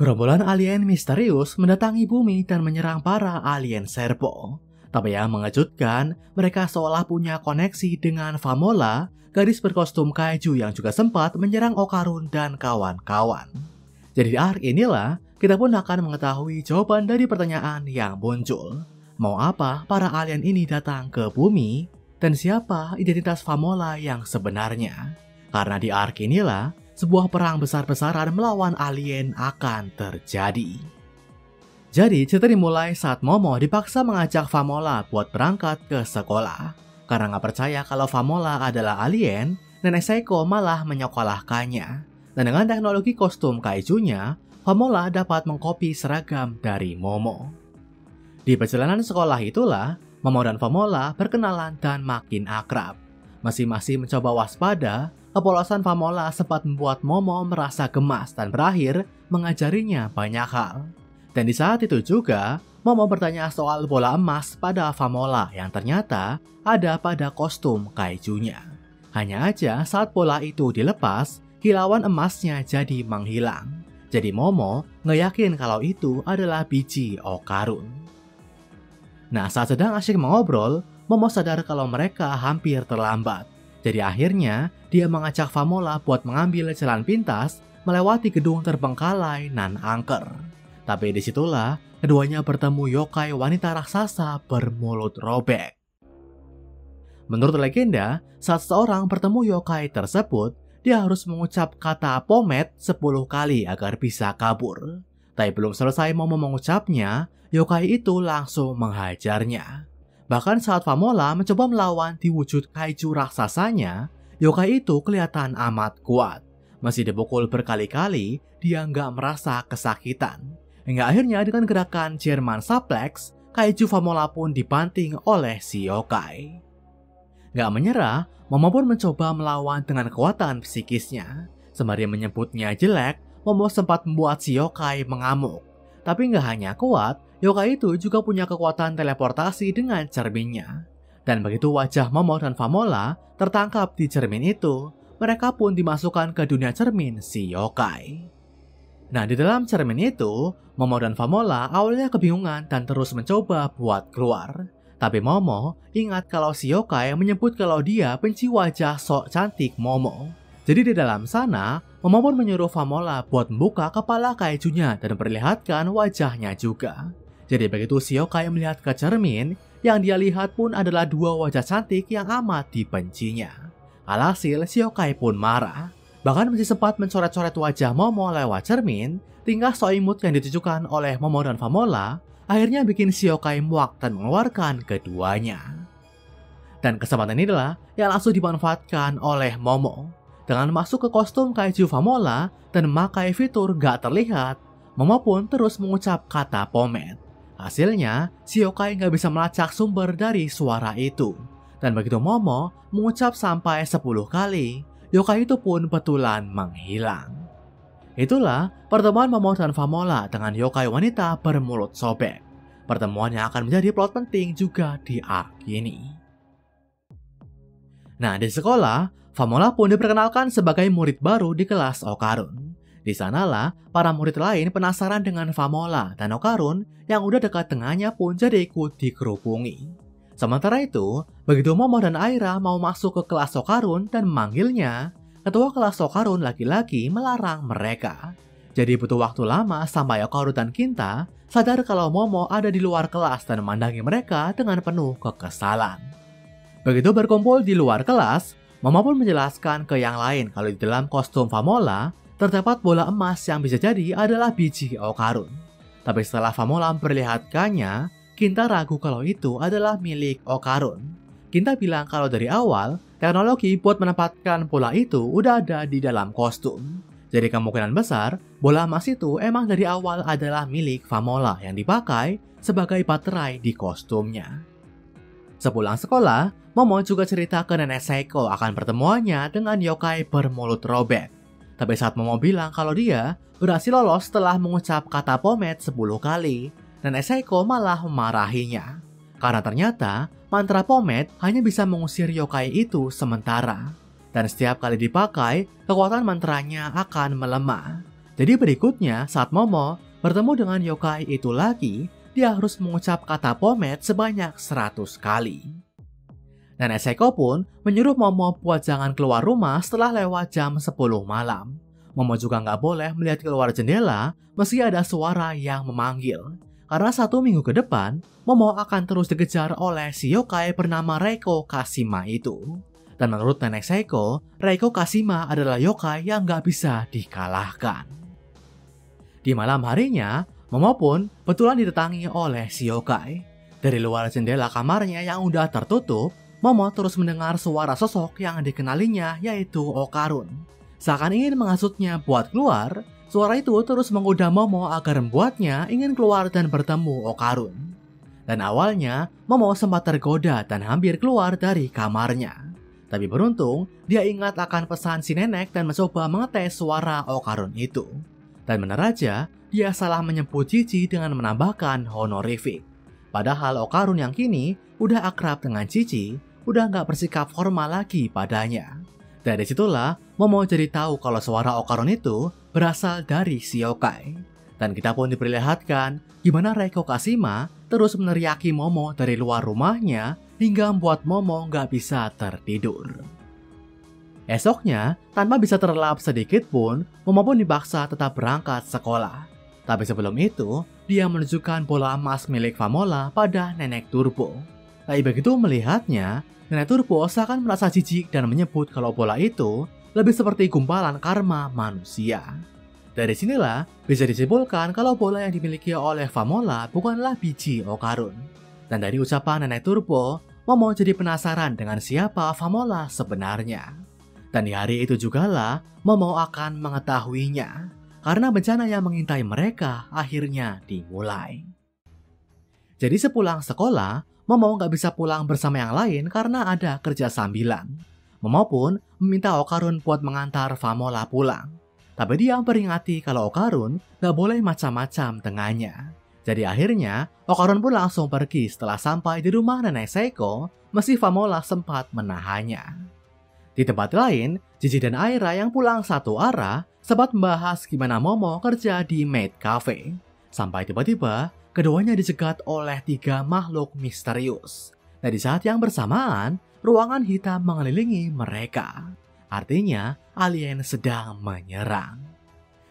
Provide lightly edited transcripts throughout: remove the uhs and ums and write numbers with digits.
Gerombolan alien misterius mendatangi bumi dan menyerang para alien Serpo. Tapi yang mengejutkan, mereka seolah punya koneksi dengan Famola, gadis berkostum kaiju yang juga sempat menyerang Okarun dan kawan-kawan. Jadi di arc inilah, kita pun akan mengetahui jawaban dari pertanyaan yang muncul. Mau apa para alien ini datang ke bumi? Dan siapa identitas Famola yang sebenarnya? Karena di arc inilah, sebuah perang besar-besaran melawan alien akan terjadi. Jadi cerita dimulai saat Momo dipaksa mengajak Famola buat berangkat ke sekolah. Karena nggak percaya kalau Famola adalah alien, Nenek Seiko malah menyekolahkannya. Dan dengan teknologi kostum kaijunya, Famola dapat mengkopi seragam dari Momo. Di perjalanan sekolah itulah, Momo dan Famola berkenalan dan makin akrab. Masing-masing mencoba waspada, kepolosan Famola sempat membuat Momo merasa gemas dan berakhir mengajarinya banyak hal. Dan di saat itu juga, Momo bertanya soal bola emas pada Famola yang ternyata ada pada kostum kaijunya. Hanya aja saat bola itu dilepas, kilauan emasnya jadi menghilang. Jadi Momo ngeyakin kalau itu adalah biji Okarun. Nah, saat sedang asyik mengobrol, Momo sadar kalau mereka hampir terlambat. Jadi akhirnya, dia mengajak Famola buat mengambil jalan pintas melewati gedung terbengkalai nan angker. Tapi disitulah, keduanya bertemu yokai wanita raksasa bermulut robek. Menurut legenda, saat seorang bertemu yokai tersebut, dia harus mengucap kata Pomet 10 kali agar bisa kabur. Tapi belum selesai Momo mengucapnya, yokai itu langsung menghajarnya. Bahkan saat Famola mencoba melawan di wujud kaiju raksasanya, yokai itu kelihatan amat kuat. Meski dipukul berkali-kali, dia nggak merasa kesakitan. Hingga akhirnya dengan gerakan German Suplex, kaiju Famola pun dibanting oleh si yokai. Nggak menyerah, Momo pun mencoba melawan dengan kekuatan psikisnya. Sembari menyebutnya jelek, Momo sempat membuat si yokai mengamuk. Tapi nggak hanya kuat, yokai itu juga punya kekuatan teleportasi dengan cerminnya. Dan begitu wajah Momo dan Famola tertangkap di cermin itu, mereka pun dimasukkan ke dunia cermin si yokai. Nah, di dalam cermin itu, Momo dan Famola awalnya kebingungan dan terus mencoba buat keluar. Tapi Momo ingat kalau si yokai menyebut kalau dia benci wajah sok cantik Momo. Jadi di dalam sana, Momo pun menyuruh Famola buat membuka kepala kaijunya dan memperlihatkan wajahnya juga. Jadi begitu si yokai melihat ke cermin, yang dia lihat pun adalah dua wajah cantik yang amat dibencinya. Alhasil si yokai pun marah. Bahkan masih sempat mencoret-coret wajah Momo lewat cermin, tingkah so imut yang ditujukan oleh Momo dan Famola, akhirnya bikin si yokai muak dan mengeluarkan keduanya. Dan kesempatan inilah yang langsung dimanfaatkan oleh Momo. Dengan masuk ke kostum kaiju Famola dan memakai fitur gak terlihat, Momo pun terus mengucap kata Pomet. Hasilnya, si yokai gak bisa melacak sumber dari suara itu. Dan begitu Momo mengucap sampai 10 kali, yokai itu pun betulan menghilang. Itulah pertemuan Momo dan Famola dengan yokai wanita bermulut sobek. Pertemuan yang akan menjadi plot penting juga di arc ini. Nah, di sekolah, Famola pun diperkenalkan sebagai murid baru di kelas Okarun. Di sanalah, para murid lain penasaran dengan Famola dan Okarun yang udah dekat dengannya pun jadi ikut dikerubungi. Sementara itu, begitu Momo dan Aira mau masuk ke kelas Okarun dan memanggilnya, ketua kelas Okarun laki-laki melarang mereka. Jadi butuh waktu lama sampai Okarun dan Kinta sadar kalau Momo ada di luar kelas dan memandangi mereka dengan penuh kekesalan. Begitu berkumpul di luar kelas, Momo pun menjelaskan ke yang lain kalau di dalam kostum Famola terdapat bola emas yang bisa jadi adalah biji Okarun. Tapi setelah Famola memperlihatkannya, Kinta ragu kalau itu adalah milik Okarun. Kinta bilang kalau dari awal, teknologi buat menempatkan bola itu udah ada di dalam kostum. Jadi kemungkinan besar, bola emas itu emang dari awal adalah milik Famola yang dipakai sebagai baterai di kostumnya. Sepulang sekolah, Momo juga cerita ke Nenek Seiko akan pertemuannya dengan yokai bermulut robek. Tapi saat Momo bilang kalau dia berhasil lolos setelah mengucap kata Pomet 10 kali, Nenek Seiko malah memarahinya. Karena ternyata mantra Pomet hanya bisa mengusir yokai itu sementara. Dan setiap kali dipakai, kekuatan mantranya akan melemah. Jadi berikutnya saat Momo bertemu dengan yokai itu lagi, dia harus mengucap kata pomade sebanyak 100 kali. Nenek Seiko pun menyuruh Momo buat jangan keluar rumah setelah lewat jam 10 malam. Momo juga nggak boleh melihat keluar jendela meski ada suara yang memanggil. Karena 1 minggu ke depan, Momo akan terus dikejar oleh si yokai bernama Reiko Kashima itu. Dan menurut Nenek Seiko, Reiko Kashima adalah yokai yang nggak bisa dikalahkan. Di malam harinya, Momo pun betulan didatangi oleh si yokai. Dari luar jendela kamarnya yang udah tertutup, Momo terus mendengar suara sosok yang dikenalinya, yaitu Okarun. Seakan ingin menghasutnya buat keluar, suara itu terus menggoda Momo agar membuatnya ingin keluar dan bertemu Okarun. Dan awalnya, Momo sempat tergoda dan hampir keluar dari kamarnya. Tapi beruntung, dia ingat akan pesan si nenek dan mencoba mengetes suara Okarun itu. Dan benar aja, dia salah menyebut Cici dengan menambahkan honorific. Padahal Okarun yang kini udah akrab dengan Cici, udah nggak bersikap formal lagi padanya. Dari situlah, Momo jadi tahu kalau suara Okarun itu berasal dari si yokai. Dan kita pun diperlihatkan gimana Reiko Kashima terus meneriaki Momo dari luar rumahnya hingga membuat Momo nggak bisa tertidur. Esoknya, tanpa bisa terlelap sedikit pun, Momo pun dipaksa tetap berangkat sekolah. Tapi sebelum itu, dia menunjukkan bola emas milik Famola pada Nenek Turbo. Tapi begitu melihatnya, Nenek Turbo seakan merasa jijik dan menyebut kalau bola itu lebih seperti gumpalan karma manusia. Dari sinilah bisa disimpulkan kalau bola yang dimiliki oleh Famola bukanlah biji Okarun. Dan dari ucapan Nenek Turbo, Momo jadi penasaran dengan siapa Famola sebenarnya. Dan di hari itu jugalah Momo akan mengetahuinya, karena bencana yang mengintai mereka akhirnya dimulai. Jadi sepulang sekolah, Momo nggak bisa pulang bersama yang lain karena ada kerja sambilan. Momo pun meminta Okarun buat mengantar Famola pulang. Tapi dia memperingati kalau Okarun nggak boleh macam-macam dengannya. Jadi akhirnya, Okarun pun langsung pergi setelah sampai di rumah Nenek Seiko, meski Famola sempat menahannya. Di tempat lain, Cici dan Aira yang pulang satu arah sempat membahas gimana Momo kerja di Maid Cafe. Sampai tiba-tiba, keduanya dicegat oleh 3 makhluk misterius. Dan di saat yang bersamaan, ruangan hitam mengelilingi mereka. Artinya, alien sedang menyerang.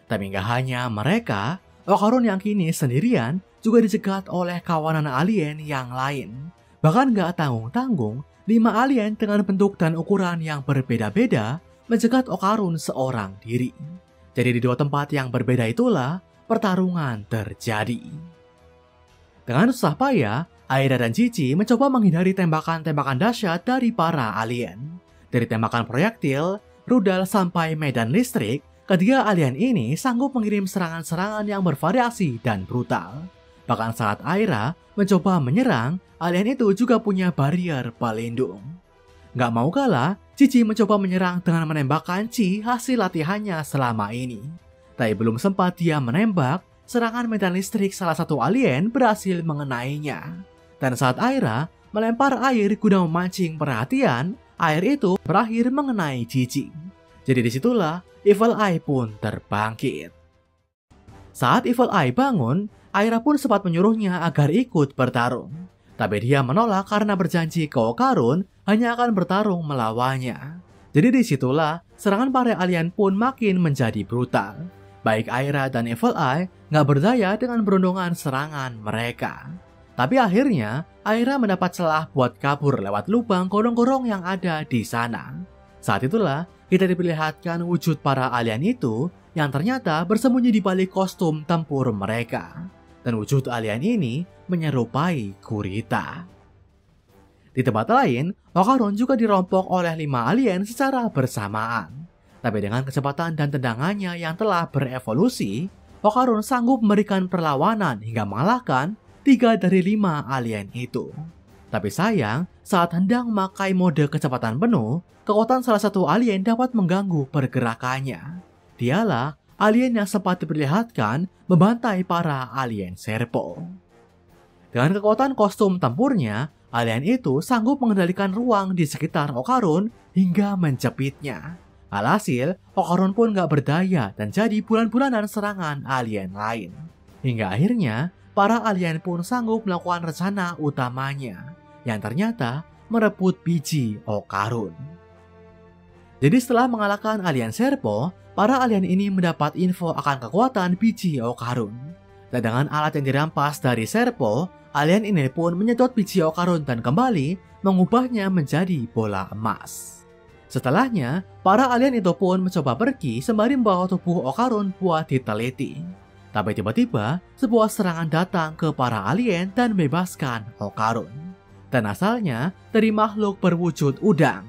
Tapi nggak hanya mereka, Okarun yang kini sendirian juga dicegat oleh kawanan alien yang lain. Bahkan nggak tanggung-tanggung, 5 alien dengan bentuk dan ukuran yang berbeda-beda mencegat Okarun seorang diri. Jadi di 2 tempat yang berbeda itulah pertarungan terjadi. Dengan susah payah, Aira dan Cici mencoba menghindari tembakan-tembakan dahsyat dari para alien. Dari tembakan proyektil, rudal sampai medan listrik, ketiga alien ini sanggup mengirim serangan-serangan yang bervariasi dan brutal. Bahkan saat Aira mencoba menyerang, alien itu juga punya barrier pelindung. Gak mau kalah, Cici mencoba menyerang dengan menembakkan Ci hasil latihannya selama ini. Tapi belum sempat dia menembak, serangan medan listrik salah satu alien berhasil mengenainya. Dan saat Aira melempar air guna memancing perhatian, air itu berakhir mengenai Cici. Jadi disitulah Evil Eye pun terbangkit. Saat Evil Eye bangun, Aira pun sempat menyuruhnya agar ikut bertarung. Tapi dia menolak karena berjanji ke Okarun hanya akan bertarung melawannya. Jadi disitulah serangan para alien pun makin menjadi brutal. Baik Aira dan Evil Eye nggak berdaya dengan berundungan serangan mereka. Tapi akhirnya, Aira mendapat celah buat kabur lewat lubang gorong-gorong yang ada di sana. Saat itulah, kita diperlihatkan wujud para alien itu yang ternyata bersembunyi di balik kostum tempur mereka. Dan wujud alien ini menyerupai gurita. Di tempat lain, Okarun juga dirompok oleh 5 alien secara bersamaan. Tapi dengan kecepatan dan tendangannya yang telah berevolusi, Okarun sanggup memberikan perlawanan hingga mengalahkan 3 dari 5 alien itu. Tapi sayang, saat hendak memakai mode kecepatan penuh, kekuatan salah satu alien dapat mengganggu pergerakannya. Dialah alien yang sempat diperlihatkan membantai para alien Serpo. Dengan kekuatan kostum tempurnya, alien itu sanggup mengendalikan ruang di sekitar Okarun hingga menjepitnya. Alhasil, Okarun pun gak berdaya dan jadi bulan-bulanan serangan alien lain. Hingga akhirnya, para alien pun sanggup melakukan rencana utamanya, yang ternyata merebut biji Okarun. Jadi setelah mengalahkan alien Serpo, para alien ini mendapat info akan kekuatan biji Okarun. Dan dengan alat yang dirampas dari Serpo, alien ini pun menyedot biji Okarun dan kembali mengubahnya menjadi bola emas. Setelahnya, para alien itu pun mencoba pergi sembari membawa tubuh Okarun buat diteliti. Tapi tiba-tiba, sebuah serangan datang ke para alien dan membebaskan Okarun. Dan asalnya dari makhluk berwujud udang.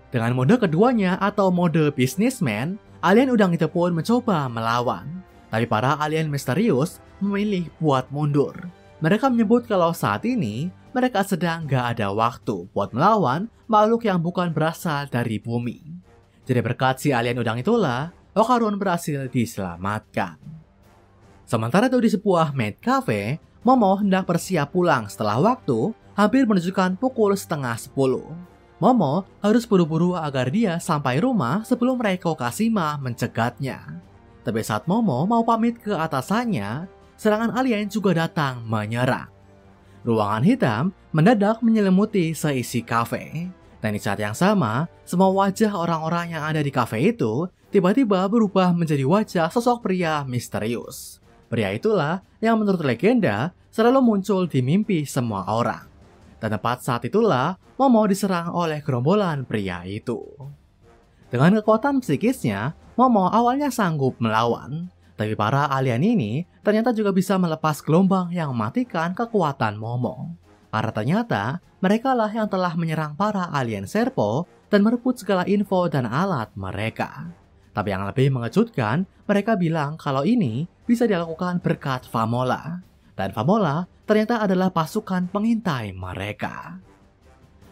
Dengan mode keduanya atau mode businessman, alien udang itu pun mencoba melawan. Tapi para alien misterius memilih buat mundur. Mereka menyebut kalau saat ini mereka sedang gak ada waktu buat melawan makhluk yang bukan berasal dari bumi. Jadi berkat si alien udang itulah, Okarun berhasil diselamatkan. Sementara itu di sebuah maid cafe, Momo hendak bersiap pulang setelah waktu hampir menunjukkan pukul 9:30. Momo harus buru-buru agar dia sampai rumah sebelum Reiko Kashima mencegatnya. Tapi saat Momo mau pamit ke atasannya, serangan alien juga datang menyerang. Ruangan hitam mendadak menyelimuti seisi kafe. Dan di saat yang sama, semua wajah orang-orang yang ada di kafe itu tiba-tiba berubah menjadi wajah sosok pria misterius. Pria itulah yang menurut legenda selalu muncul di mimpi semua orang. Dan tepat saat itulah Momo diserang oleh gerombolan pria itu. Dengan kekuatan psikisnya, Momo awalnya sanggup melawan. Tapi para alien ini ternyata juga bisa melepas gelombang yang mematikan kekuatan Momo. Karena ternyata mereka lah yang telah menyerang para alien Serpo dan merebut segala info dan alat mereka. Tapi yang lebih mengejutkan, mereka bilang kalau ini bisa dilakukan berkat Famola. Dan Famola ternyata adalah pasukan pengintai mereka.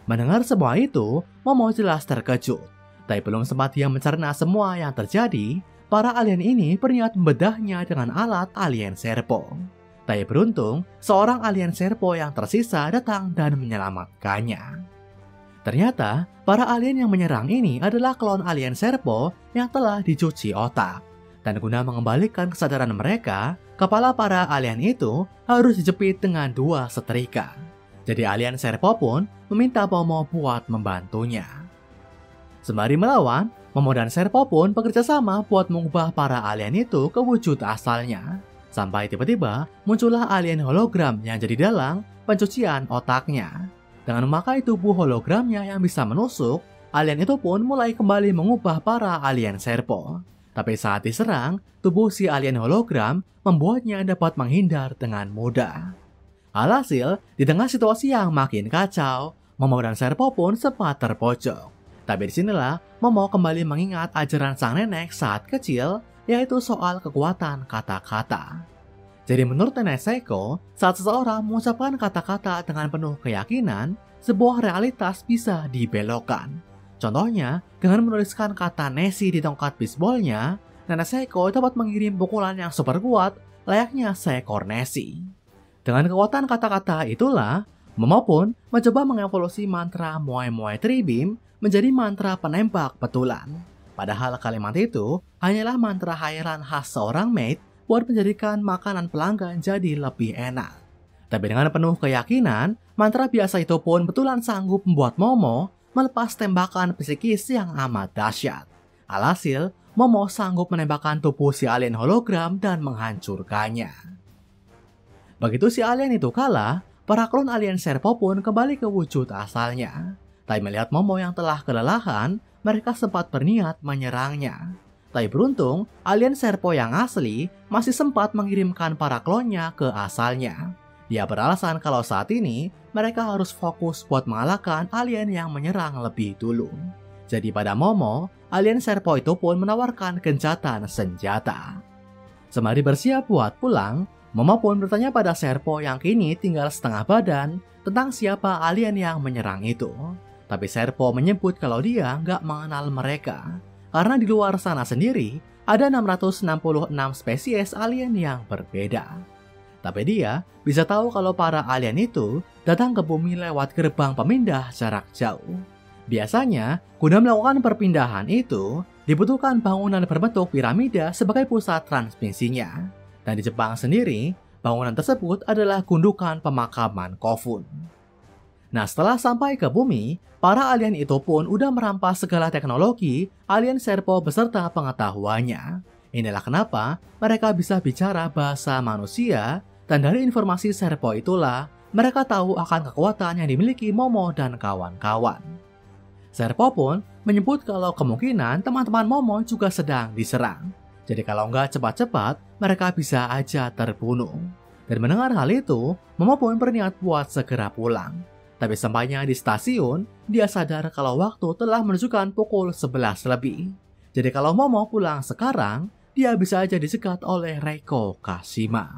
Mendengar semua itu, Momo jelas terkejut. Tapi belum sempat dia mencerna semua yang terjadi, para alien ini berniat membedahnya dengan alat alien Serpo. Tapi beruntung, seorang alien Serpo yang tersisa datang dan menyelamatkannya. Ternyata, para alien yang menyerang ini adalah klon alien Serpo yang telah dicuci otak. Dan guna mengembalikan kesadaran mereka, kepala para alien itu harus dijepit dengan 2 setrika. Jadi alien Serpo pun meminta Momo buat membantunya. Sembari melawan, Momo dan Serpo pun bekerja sama buat mengubah para alien itu ke wujud asalnya. Sampai tiba-tiba muncullah alien hologram yang jadi dalang pencucian otaknya. Dengan memakai tubuh hologramnya yang bisa menusuk, alien itu pun mulai kembali mengubah para alien Serpo. Tapi saat diserang, tubuh si alien hologram membuatnya dapat menghindar dengan mudah. Alhasil, di tengah situasi yang makin kacau, Momo dan Serpo pun sempat terpojok. Tapi disinilah Momo kembali mengingat ajaran sang nenek saat kecil, yaitu soal kekuatan kata-kata. Jadi menurut nenek Seiko, saat seseorang mengucapkan kata-kata dengan penuh keyakinan, sebuah realitas bisa dibelokkan. Contohnya, dengan menuliskan kata Nessie di tongkat bisbolnya, nenek Seiko dapat mengirim pukulan yang super kuat layaknya seekor Nessie. Dengan kekuatan kata-kata itulah, Momo pun mencoba mengevolusi mantra Moai Moai Tribim menjadi mantra penembak betulan. Padahal kalimat itu hanyalah mantra hairan khas seorang maid buat menjadikan makanan pelanggan jadi lebih enak. Tapi dengan penuh keyakinan, mantra biasa itu pun betulan sanggup membuat Momo melepas tembakan psikis yang amat dahsyat. Alhasil, Momo sanggup menembakkan tubuh si alien hologram dan menghancurkannya. Begitu si alien itu kalah, para klon alien Serpo pun kembali ke wujud asalnya. Tapi melihat Momo yang telah kelelahan, mereka sempat berniat menyerangnya. Tapi beruntung, alien Serpo yang asli masih sempat mengirimkan para klonnya ke asalnya. Dia beralasan kalau saat ini mereka harus fokus buat mengalahkan alien yang menyerang lebih dulu. Jadi pada Momo, alien Serpo itu pun menawarkan gencatan senjata. Sembari bersiap buat pulang, Momo pun bertanya pada Serpo yang kini tinggal setengah badan tentang siapa alien yang menyerang itu. Tapi Serpo menyebut kalau dia nggak mengenal mereka, karena di luar sana sendiri ada 666 spesies alien yang berbeda. Tapi dia bisa tahu kalau para alien itu datang ke bumi lewat gerbang pemindah jarak jauh. Biasanya, guna melakukan perpindahan itu, dibutuhkan bangunan berbentuk piramida sebagai pusat transmisinya. Dan di Jepang sendiri, bangunan tersebut adalah gundukan pemakaman Kofun. Nah, setelah sampai ke bumi, para alien itu pun udah merampas segala teknologi alien Serpo beserta pengetahuannya. Inilah kenapa mereka bisa bicara bahasa manusia, dan dari informasi Serpo itulah mereka tahu akan kekuatan yang dimiliki Momo dan kawan-kawan. Serpo pun menyebut kalau kemungkinan teman-teman Momo juga sedang diserang. Jadi kalau nggak cepat-cepat, mereka bisa aja terbunuh. Dan mendengar hal itu, Momo pun berniat buat segera pulang. Tapi sampainya di stasiun, dia sadar kalau waktu telah menunjukkan pukul 11 lebih. Jadi kalau Momo pulang sekarang, dia bisa aja dicegat oleh Reiko Kashima.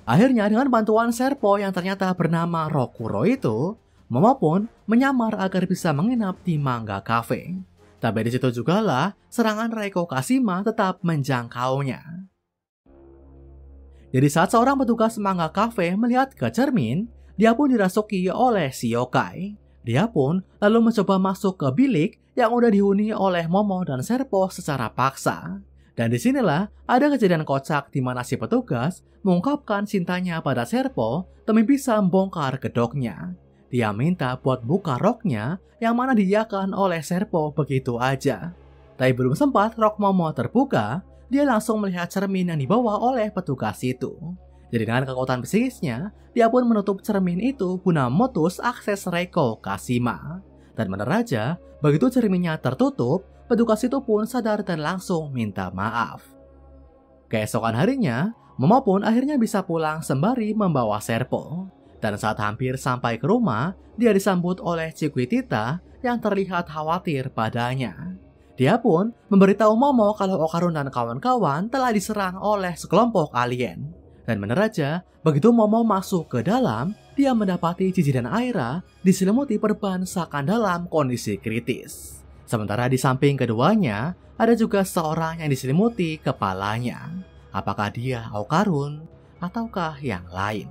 Akhirnya dengan bantuan Serpo yang ternyata bernama Rokuro itu, Momo pun menyamar agar bisa menginap di Manga Cafe. Tapi di situ jugalah serangan Reiko Kashima tetap menjangkaunya. Jadi saat seorang petugas Manga Cafe melihat ke cermin, dia pun dirasuki oleh si yokai. Dia pun lalu mencoba masuk ke bilik yang udah dihuni oleh Momo dan Serpo secara paksa. Dan disinilah ada kejadian kocak di mana si petugas mengungkapkan cintanya pada Serpo demi bisa membongkar gedoknya. Dia minta buat buka roknya yang mana diiyakan oleh Serpo begitu aja. Tapi belum sempat rok Momo terbuka, dia langsung melihat cermin yang dibawa oleh petugas itu. Jadi dengan kekuatan psikisnya, dia pun menutup cermin itu guna memutus akses Reiko Kashima. Dan benar aja, begitu cerminnya tertutup, petugas itu pun sadar dan langsung minta maaf. Keesokan harinya, Momo pun akhirnya bisa pulang sembari membawa Serpo. Dan saat hampir sampai ke rumah, dia disambut oleh Chiquitita yang terlihat khawatir padanya. Dia pun memberitahu Momo kalau Okarun dan kawan-kawan telah diserang oleh sekelompok alien. Dan benar aja, begitu Momo masuk ke dalam, dia mendapati Jiji dan Aira diselimuti perban seakan dalam kondisi kritis. Sementara di samping keduanya, ada juga seorang yang diselimuti kepalanya. Apakah dia Okarun ataukah yang lain?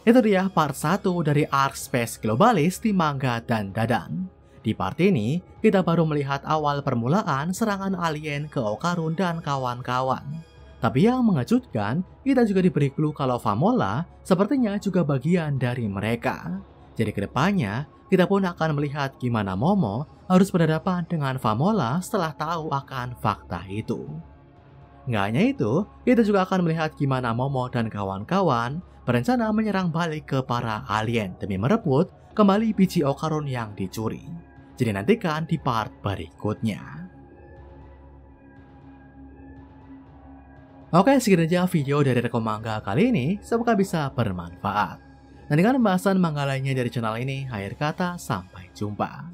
Itu dia part 1 dari arc Space Globalis di manga dan Dadan. Di part ini, kita baru melihat awal permulaan serangan alien ke Okarun dan kawan-kawan. Tapi yang mengejutkan, kita juga diberi clue kalau Famola sepertinya juga bagian dari mereka. Jadi kedepannya, kita pun akan melihat gimana Momo harus berhadapan dengan Famola setelah tahu akan fakta itu. Nggak hanya itu, kita juga akan melihat gimana Momo dan kawan-kawan berencana menyerang balik ke para alien demi merebut kembali biji Okarun yang dicuri. Jadi nantikan di part berikutnya. Oke, segitu aja video dari Rekom Manga kali ini, semoga bisa bermanfaat. Dan dengan pembahasan manga lainnya dari channel ini, akhir kata, sampai jumpa.